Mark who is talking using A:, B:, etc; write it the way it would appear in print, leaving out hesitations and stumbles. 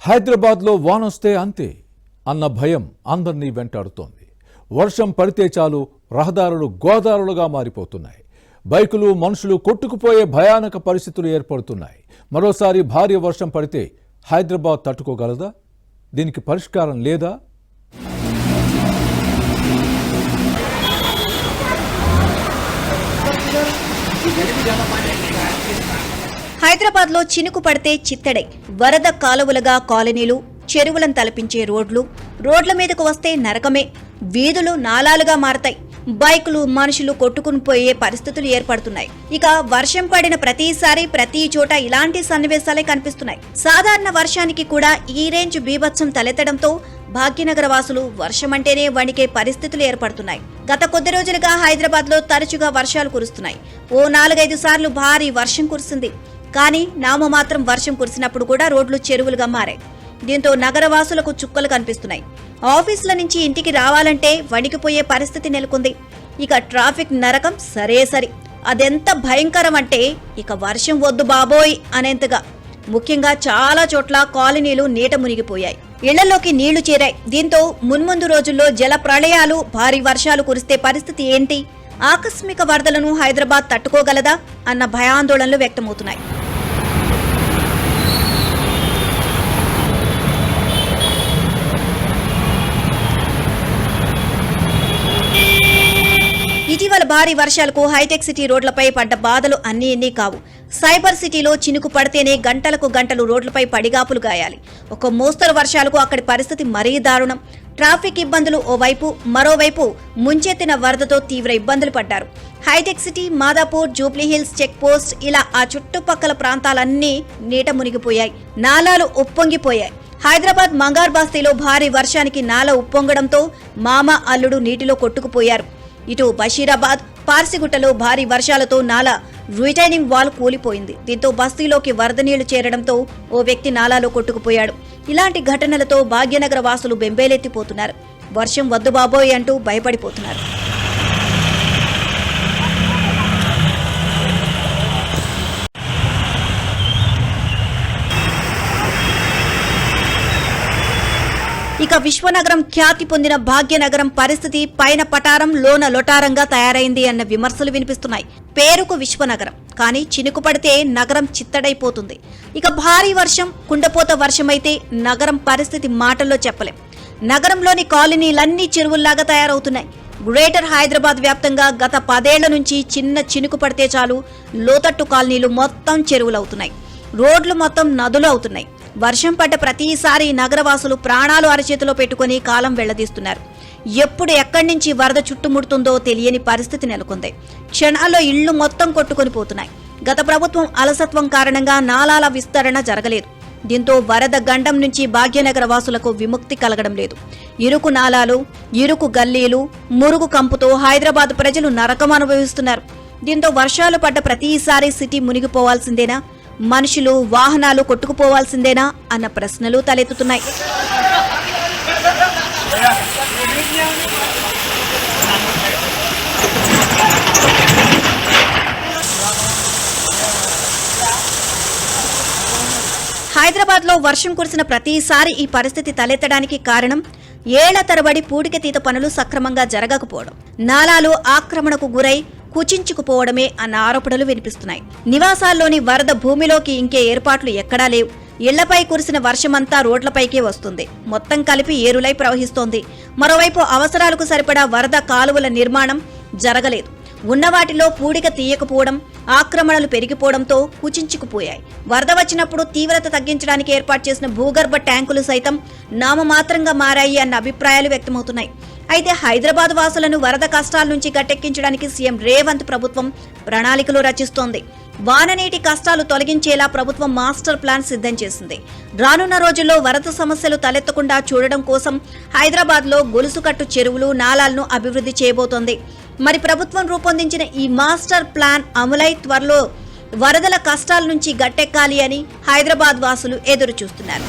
A: హైదరాబాద్లో వానొస్తే అంతే అన్న భయం అందరినీ వెంటాడుతోంది. వర్షం పడితే చాలు రహదారులు గోదావరులుగా మారిపోతున్నాయి. బైకులు మనుషులు కొట్టుకుపోయే భయానక పరిస్థితులు ఏర్పడుతున్నాయి. మరోసారి భారీ వర్షం పడితే హైదరాబాద్ తట్టుకోగలదా? దీనికి పరిష్కారం లేదా?
B: హైదరాబాద్లో చినుకు పడితే చిత్తడై వరద కాలువలుగా కాలనీలు, చెరువులను తలపించే రోడ్ల మీదకు వస్తే నరకమే. వీధులు నాలాలుగా మారతాయి. బైకులు మనుషులు కొట్టుకుని పోయే పరిస్థితులు ఏర్పడుతున్నాయి. ఇక వర్షం పడిన ప్రతిసారి ప్రతి చోట ఇలాంటి సన్నివేశాలే కనిపిస్తున్నాయి. సాధారణ వర్షానికి కూడా ఈ రేంజ్ బీభత్సం తలెత్తడంతో భాగ్యనగర వాసులు వర్షమంటేనే వణికే పరిస్థితులు ఏర్పడుతున్నాయి. గత కొద్ది రోజులుగా హైదరాబాద్ లో తరచుగా వర్షాలు కురుస్తున్నాయి. ఓ 4-5 సార్లు భారీ వర్షం కురిసింది. కానీ నామమాత్రం వర్షం కురిసినప్పుడు కూడా రోడ్లు చెరువులుగా మారాయి. దీంతో నగరవాసులకు చుక్కలు కనిపిస్తున్నాయి. ఆఫీసుల నుంచి ఇంటికి రావాలంటే వణికిపోయే పరిస్థితి నెలకొంది. ఇక ట్రాఫిక్ నరకం సరే. అదెంత భయంకరం అంటే ఇక వర్షం వద్దు బాబోయ్ అనేంతగా. ముఖ్యంగా చాలా చోట్ల కాలనీలు నీట మునిగిపోయాయి. ఇళ్లలోకి నీళ్లు చేరాయి. దీంతో మున్ముందు రోజుల్లో జల ప్రళయాలు, భారీ వర్షాలు కురిస్తే పరిస్థితి ఏంటి? ఆకస్మిక వరదలను హైదరాబాద్ తట్టుకోగలదా అన్న భయాందోళనలు వ్యక్తమవుతున్నాయి. ఇటీవల భారీ వర్షాలకు హైటెక్ సిటీ రోడ్లపై పడ్డ బాధలు అన్నీ కావు. సైబర్ సిటీలో చినుకు పడితేనే గంటలకు గంటలు రోడ్లపై పడిగాపులు గాయాలి. ఒక మోస్తరు వర్షాలకు అక్కడి పరిస్థితి మరీ దారుణం. ట్రాఫిక్ ఇబ్బందులు ఓవైపు, మరోవైపు ముంచెత్తిన వరదతో తీవ్ర ఇబ్బందులు పడ్డారు. హైటెక్ సిటీ, మాదాపూర్, జూబ్లీహిల్స్, చెక్ పోస్ట్ ఇలా ఆ చుట్టుపక్కల ప్రాంతాలన్నీ నీట మునిగిపోయాయి. నాలాలు ఉప్పొంగిపోయాయి. హైదరాబాద్ మంగార్ బస్తీలో భారీ వర్షానికి నాల ఉప్పొంగడంతో మామ, అల్లుడు నీటిలో కొట్టుకుపోయారు. ఇటు బషీరాబాద్, పార్సిగుట్టలో భారీ వర్షాలతో నాల రిటైనింగ్ వాల్ కూలిపోయింది. దీంతో బస్తీలోకి వరద నీళ్లు చేరడంతో ఓ వ్యక్తి నాలాలో కొట్టుకుపోయాడు. ఇలాంటి ఘటనలతో భాగ్యనగర వాసులు బెంబేలెత్తిపోతున్నారు. వర్షం వద్దు బాబోయ్ అంటూ భయపడిపోతున్నారు. ఇక విశ్వనగరం ఖ్యాతి పొందిన భాగ్యనగరం పరిస్థితి పైన పటారం, లోన లొటారంగా తయారైంది అన్న విమర్శలు వినిపిస్తున్నాయి. పేరుకు విశ్వనగరం, కానీ చినుకు పడితే నగరం చిత్తడైపోతుంది. ఇక భారీ వర్షం, కుండపోత వర్షమైతే నగరం పరిస్థితి మాటల్లో చెప్పలేం. నగరంలోని కాలనీలన్నీ చెరువుల్లాగా తయారవుతున్నాయి. గ్రేటర్ హైదరాబాద్ వ్యాప్తంగా గత 10 ఏళ్ల నుంచి చిన్న చినుకు పడితే చాలు లోతట్టు కాలనీలు మొత్తం చెరువులవుతున్నాయి. రోడ్లు మొత్తం నదులు అవుతున్నాయి. వర్షం పడ్డ ప్రతిసారి నగరవాసులు ప్రాణాలు అరచేతిలో పెట్టుకుని కాలం వెళ్లదీస్తున్నారు. ఎప్పుడు ఎక్కడి నుంచి వరద చుట్టుముడుతుందో తెలియని పరిస్థితి నెలకొంది. క్షణాల్లో ఇళ్లు మొత్తం కొట్టుకుని పోతున్నాయి. గత ప్రభుత్వం అలసత్వం కారణంగా నాలాల విస్తరణ జరగలేదు. దీంతో వరద గండం నుంచి భాగ్యనగర వాసులకు విముక్తి కలగడం లేదు. ఇరుకు నాలాలు, ఇరుకు గల్లీలు, మురుగు కంపుతో హైదరాబాద్ ప్రజలు నరకం అనుభవిస్తున్నారు. దీంతో వర్షాలు పడ్డ ప్రతిసారి సిటీ మునిగిపోవాల్సిందేనా, మనుషులు వాహనాలు కొట్టుకుపోవాల్సిందేనా అన్న ప్రశ్నలు తలెత్తుతున్నాయి. హైదరాబాద్ లో వర్షం కురిసిన ప్రతిసారి ఈ పరిస్థితి తలెత్తడానికి కారణం ఏళ్ల తరబడి పూడికతీత పనులు సక్రమంగా జరగకపోవడం, నాలాలు ఆక్రమణకు గురై కుచించుకుపోవడమే అన్న ఆరోపణలు వినిపిస్తున్నాయి. నివాసాల్లోని వరద భూమిలోకి ఇంకే ఏర్పాట్లు ఎక్కడా లేవు. ఇళ్లపై కురిసిన వర్షమంతా రోడ్లపైకే వస్తుంది. మొత్తం కలిపి ఏరులై ప్రవహిస్తోంది. మరోవైపు అవసరాలకు సరిపడా వరద కాలువల నిర్మాణం జరగలేదు. ఉన్నవాటిలో పూడిక తీయకపోవడం, ఆక్రమణలు పెరిగిపోవడంతో కుచించుకుపోయాయి. వరద వచ్చినప్పుడు తీవ్రత తగ్గించడానికి ఏర్పాటు చేసిన భూగర్భ ట్యాంకులు సైతం నామమాత్రంగా మారాయి అన్న అభిప్రాయాలు వ్యక్తమవుతున్నాయి. అయితే హైదరాబాద్ వాసులను వరద కష్టాల నుంచి గట్టెక్కించడానికి సీఎం రేవంత్ ప్రభుత్వం ప్రణాళికలు రచిస్తోంది. వాననీటి కష్టాలు తొలగించేలా ప్రభుత్వం మాస్టర్ ప్లాన్ సిద్ధం చేసింది. రానున్న రోజుల్లో వరద సమస్యలు తలెత్తకుండా చూడడం కోసం హైదరాబాద్ లో గొలుసుకట్టు చెరువులు, నాలాలను అభివృద్ధి చేయబోతోంది. మరి ప్రభుత్వం రూపొందించిన ఈ మాస్టర్ ప్లాన్ అమలై త్వరలో వరదల కష్టాల నుంచి గట్టెక్కాలి అని హైదరాబాద్ వాసులు ఎదురు చూస్తున్నారు.